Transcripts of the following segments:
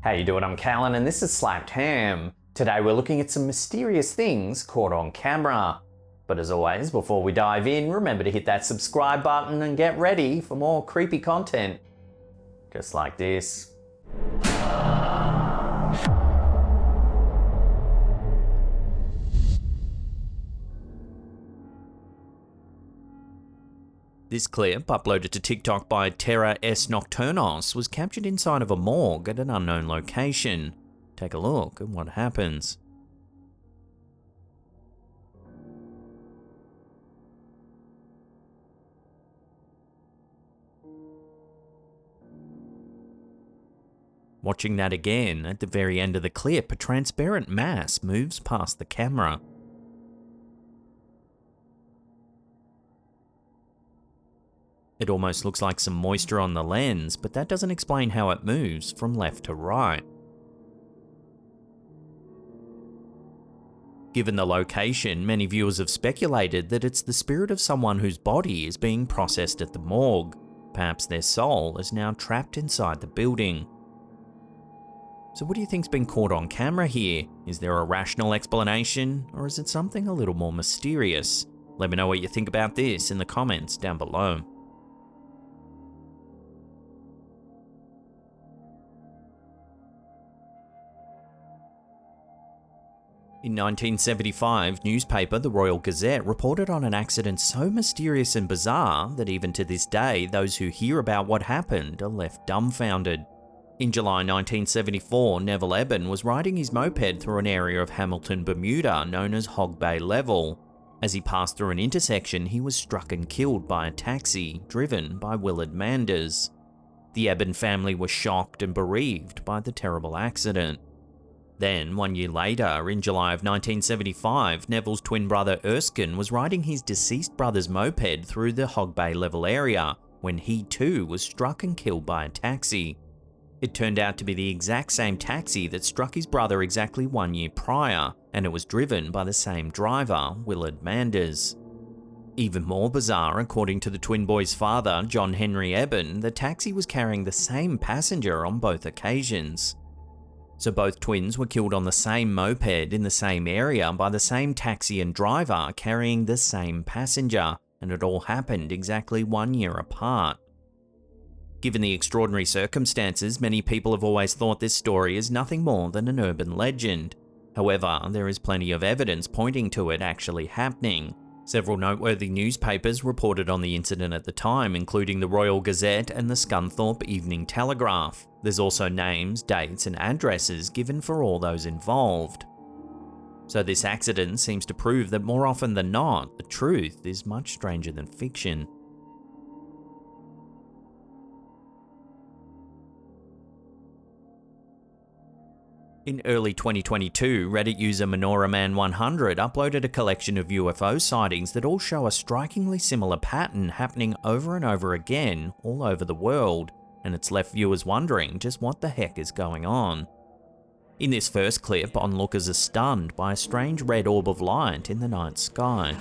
How you doing? I'm Callan and this is Slapped Ham. Today we're looking at some mysterious things caught on camera. But as always, before we dive in, remember to hit that subscribe button and get ready for more creepy content. Just like this. This clip, uploaded to TikTok by Terra S Nocturnos, was captured inside of a morgue at an unknown location. Take a look at what happens. Watching that again, at the very end of the clip, a transparent mass moves past the camera. It almost looks like some moisture on the lens, but that doesn't explain how it moves from left to right. Given the location, many viewers have speculated that it's the spirit of someone whose body is being processed at the morgue. Perhaps their soul is now trapped inside the building. So what do you think's been caught on camera here? Is there a rational explanation, or is it something a little more mysterious? Let me know what you think about this in the comments down below. In 1975, newspaper The Royal Gazette reported on an accident so mysterious and bizarre that even to this day, those who hear about what happened are left dumbfounded. In July 1974, Neville Eben was riding his moped through an area of Hamilton, Bermuda known as Hog Bay Level. As he passed through an intersection, he was struck and killed by a taxi driven by Willard Manders. The Eben family was shocked and bereaved by the terrible accident. Then, 1 year later, in July of 1975, Neville's twin brother Erskine was riding his deceased brother's moped through the Hog Bay Level area when he too was struck and killed by a taxi. It turned out to be the exact same taxi that struck his brother exactly 1 year prior, and it was driven by the same driver, Willard Manders. Even more bizarre, according to the twin boys' father, John Henry Eben, the taxi was carrying the same passenger on both occasions. So both twins were killed on the same moped in the same area by the same taxi and driver carrying the same passenger, and it all happened exactly 1 year apart. Given the extraordinary circumstances, many people have always thought this story is nothing more than an urban legend. However, there is plenty of evidence pointing to it actually happening. Several noteworthy newspapers reported on the incident at the time, including the Royal Gazette and the Scunthorpe Evening Telegraph. There's also names, dates, and addresses given for all those involved. So this accident seems to prove that more often than not, the truth is much stranger than fiction. In early 2022, Reddit user MenoraMan100 uploaded a collection of UFO sightings that all show a strikingly similar pattern happening over and over again all over the world, and it's left viewers wondering just what the heck is going on. In this first clip, onlookers are stunned by a strange red orb of light in the night sky.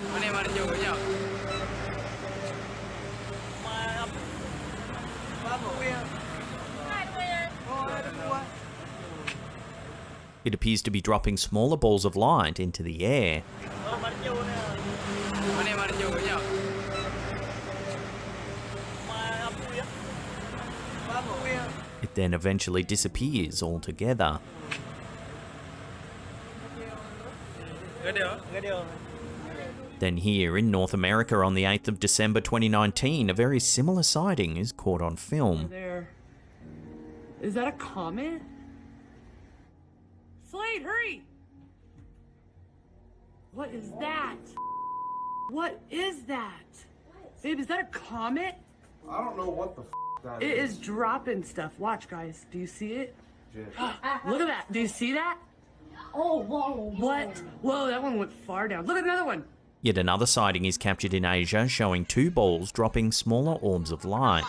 It appears to be dropping smaller balls of light into the air. It then eventually disappears altogether. Then here in North America on the 8th of December 2019, a very similar sighting is caught on film. Is that a comet? Slade, hurry! What is that? What is that? Babe, is that a comet? I don't know what the that It is dropping stuff. Watch, guys. Do you see it? Look at that. Do you see that? Oh, whoa. What? Whoa, that one went far down. Look at another one. Yet another sighting is captured in Asia, showing two balls dropping smaller orbs of light.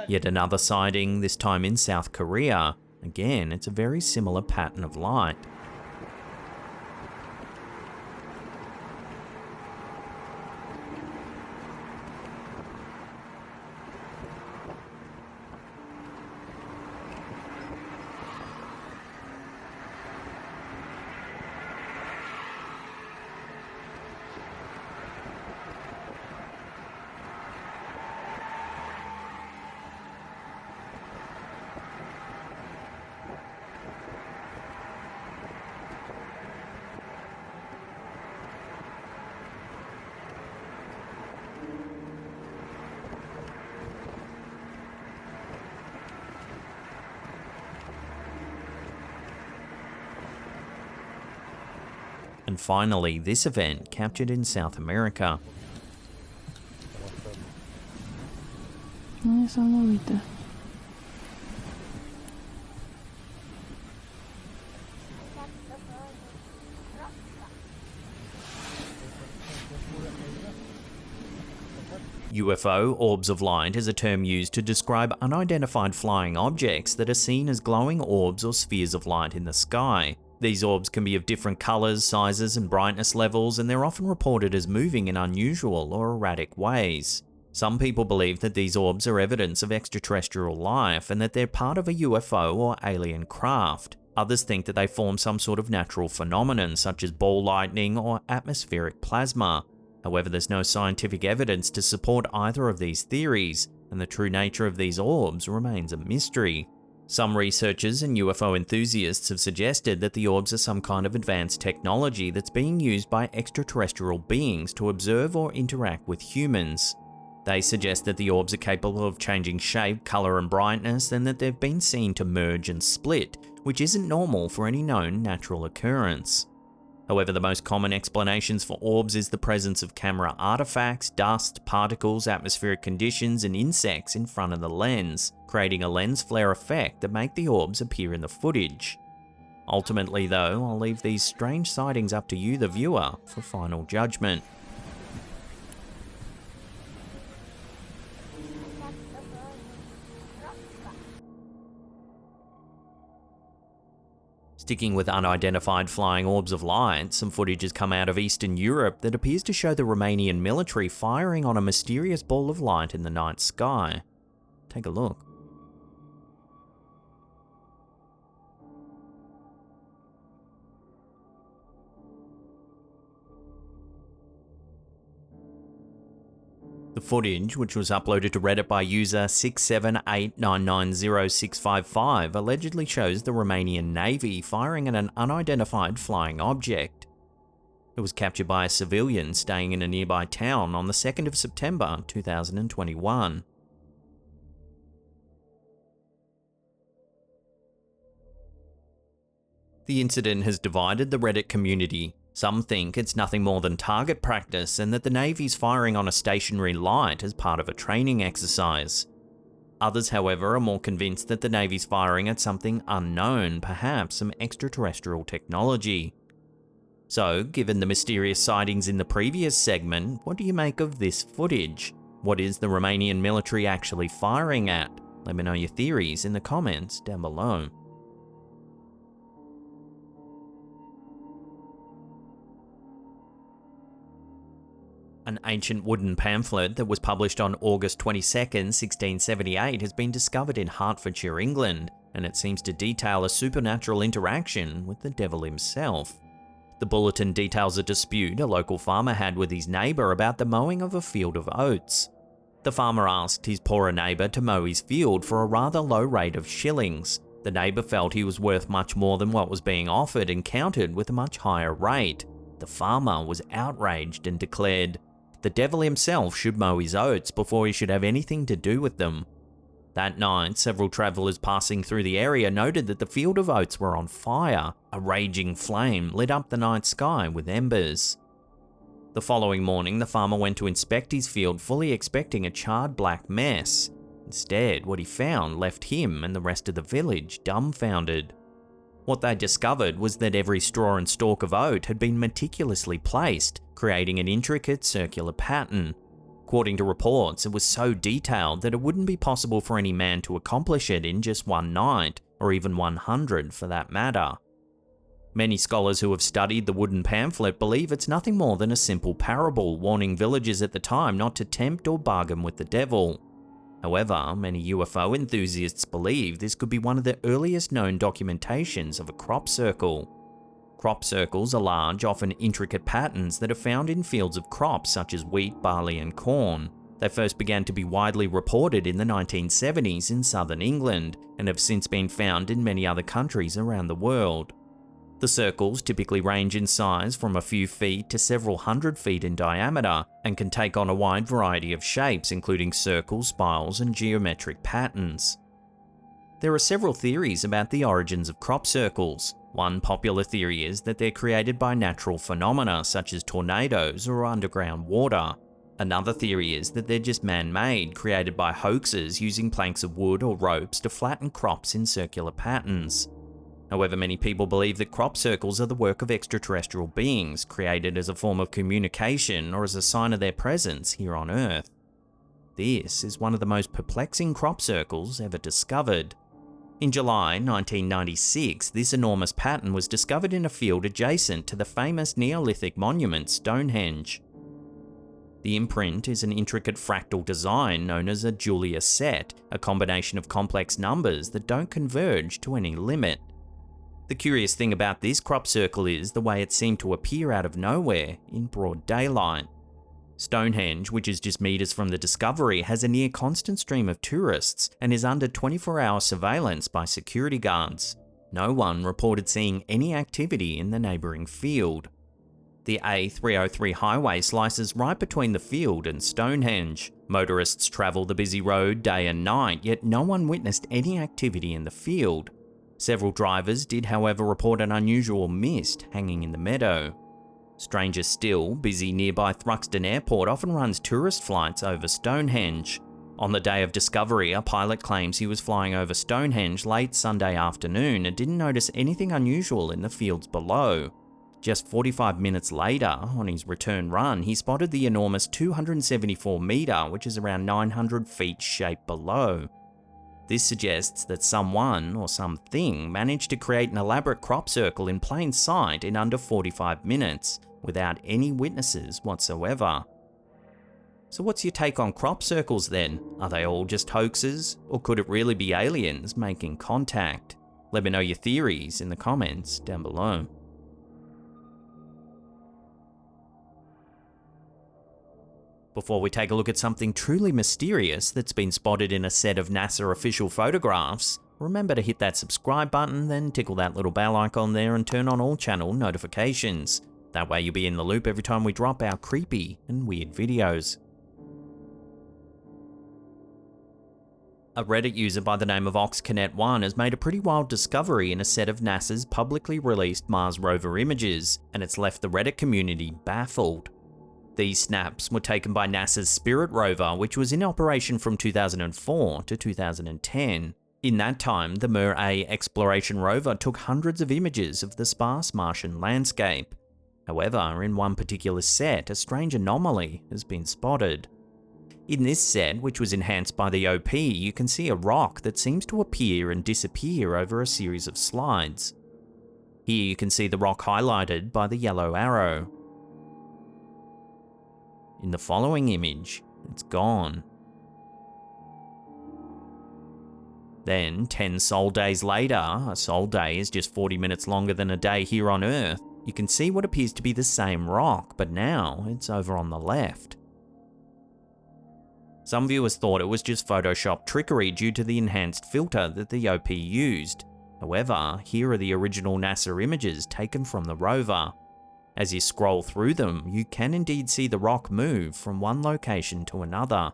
Yet another sighting, this time in South Korea. Again, it's a very similar pattern of light. And finally, this event captured in South America. UFO, orbs of light, is a term used to describe unidentified flying objects that are seen as glowing orbs or spheres of light in the sky. These orbs can be of different colours, sizes and brightness levels, and they're often reported as moving in unusual or erratic ways. Some people believe that these orbs are evidence of extraterrestrial life and that they're part of a UFO or alien craft. Others think that they form some sort of natural phenomenon such as ball lightning or atmospheric plasma. However, there's no scientific evidence to support either of these theories, and the true nature of these orbs remains a mystery. Some researchers and UFO enthusiasts have suggested that the orbs are some kind of advanced technology that's being used by extraterrestrial beings to observe or interact with humans. They suggest that the orbs are capable of changing shape, colour and brightness, and that they've been seen to merge and split, which isn't normal for any known natural occurrence. However, the most common explanations for orbs is the presence of camera artifacts, dust, particles, atmospheric conditions, and insects in front of the lens, creating a lens flare effect that make the orbs appear in the footage. Ultimately though, I'll leave these strange sightings up to you, the viewer, for final judgment. Sticking with unidentified flying orbs of light, some footage has come out of Eastern Europe that appears to show the Romanian military firing on a mysterious ball of light in the night sky. Take a look. The footage, which was uploaded to Reddit by user 678990655, allegedly shows the Romanian Navy firing at an unidentified flying object. It was captured by a civilian staying in a nearby town on the 2nd of September 2021. The incident has divided the Reddit community. Some think it's nothing more than target practice and that the Navy's firing on a stationary light as part of a training exercise. Others, however, are more convinced that the Navy's firing at something unknown, perhaps some extraterrestrial technology. So, given the mysterious sightings in the previous segment, what do you make of this footage? What is the Romanian military actually firing at? Let me know your theories in the comments down below. An ancient wooden pamphlet that was published on August 22nd, 1678 has been discovered in Hertfordshire, England, and it seems to detail a supernatural interaction with the devil himself. The bulletin details a dispute a local farmer had with his neighbour about the mowing of a field of oats. The farmer asked his poorer neighbour to mow his field for a rather low rate of shillings. The neighbour felt he was worth much more than what was being offered and countered with a much higher rate. The farmer was outraged and declared, "The devil himself should mow his oats before he should have anything to do with them." That night, several travellers passing through the area noted that the field of oats were on fire. A raging flame lit up the night sky with embers. The following morning, the farmer went to inspect his field fully expecting a charred black mess. Instead, what he found left him and the rest of the village dumbfounded. What they discovered was that every straw and stalk of oat had been meticulously placed, creating an intricate circular pattern. According to reports, it was so detailed that it wouldn't be possible for any man to accomplish it in just one night, or even 100 for that matter. Many scholars who have studied the wooden pamphlet believe it's nothing more than a simple parable warning villagers at the time not to tempt or bargain with the devil. However, many UFO enthusiasts believe this could be one of the earliest known documentations of a crop circle. Crop circles are large, often intricate patterns that are found in fields of crops such as wheat, barley and corn. They first began to be widely reported in the 1970s in southern England and have since been found in many other countries around the world. The circles typically range in size from a few feet to several hundred feet in diameter and can take on a wide variety of shapes including circles, spirals and geometric patterns. There are several theories about the origins of crop circles. One popular theory is that they're created by natural phenomena such as tornadoes or underground water. Another theory is that they're just man-made, created by hoaxers using planks of wood or ropes to flatten crops in circular patterns. However, many people believe that crop circles are the work of extraterrestrial beings, created as a form of communication or as a sign of their presence here on Earth. This is one of the most perplexing crop circles ever discovered. In July 1996, this enormous pattern was discovered in a field adjacent to the famous Neolithic monument Stonehenge. The imprint is an intricate fractal design known as a Julia set, a combination of complex numbers that don't converge to any limit. The curious thing about this crop circle is the way it seemed to appear out of nowhere in broad daylight. Stonehenge, which is just meters from the discovery, has a near constant stream of tourists and is under 24-hour surveillance by security guards. No one reported seeing any activity in the neighbouring field. The A303 highway slices right between the field and Stonehenge. Motorists travel the busy road day and night, yet no one witnessed any activity in the field. Several drivers did, however, report an unusual mist hanging in the meadow. Stranger still, busy nearby Thruxton Airport often runs tourist flights over Stonehenge. On the day of discovery, a pilot claims he was flying over Stonehenge late Sunday afternoon and didn't notice anything unusual in the fields below. Just 45 minutes later, on his return run, he spotted the enormous 274 metre, which is around 900 feet, shape below. This suggests that someone or something managed to create an elaborate crop circle in plain sight in under 45 minutes, without any witnesses whatsoever. So what's your take on crop circles then? Are they all just hoaxes, or could it really be aliens making contact? Let me know your theories in the comments down below. Before we take a look at something truly mysterious that's been spotted in a set of NASA official photographs, remember to hit that subscribe button, then tickle that little bell icon there and turn on all channel notifications. That way you'll be in the loop every time we drop our creepy and weird videos. A Reddit user by the name of OxConnect1 has made a pretty wild discovery in a set of NASA's publicly released Mars rover images, and it's left the Reddit community baffled. These snaps were taken by NASA's Spirit rover, which was in operation from 2004 to 2010. In that time, the Mir-A exploration rover took hundreds of images of the sparse Martian landscape. However, in one particular set, a strange anomaly has been spotted. In this set, which was enhanced by the OP, you can see a rock that seems to appear and disappear over a series of slides. Here you can see the rock highlighted by the yellow arrow. In the following image, it's gone. Then, 10 Sol days later, a Sol day is just 40 minutes longer than a day here on Earth, you can see what appears to be the same rock, but now it's over on the left. Some viewers thought it was just Photoshop trickery due to the enhanced filter that the OP used. However, here are the original NASA images taken from the rover. As you scroll through them, you can indeed see the rock move from one location to another.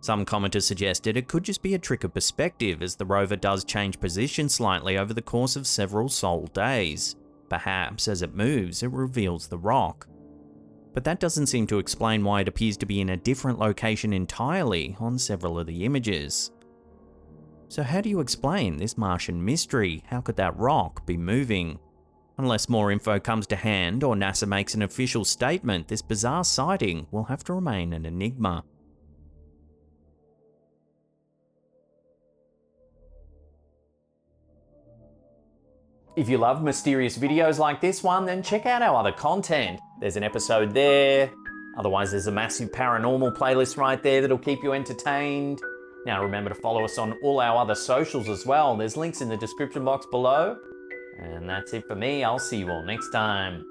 Some commenters suggested it could just be a trick of perspective, as the rover does change position slightly over the course of several Sol days. Perhaps as it moves, it reveals the rock. But that doesn't seem to explain why it appears to be in a different location entirely on several of the images. So how do you explain this Martian mystery? How could that rock be moving? Unless more info comes to hand or NASA makes an official statement, this bizarre sighting will have to remain an enigma. If you love mysterious videos like this one, then check out our other content. There's an episode there. Otherwise, there's a massive paranormal playlist right there that'll keep you entertained. Now remember to follow us on all our other socials as well. There's links in the description box below. And that's it for me. I'll see you all next time.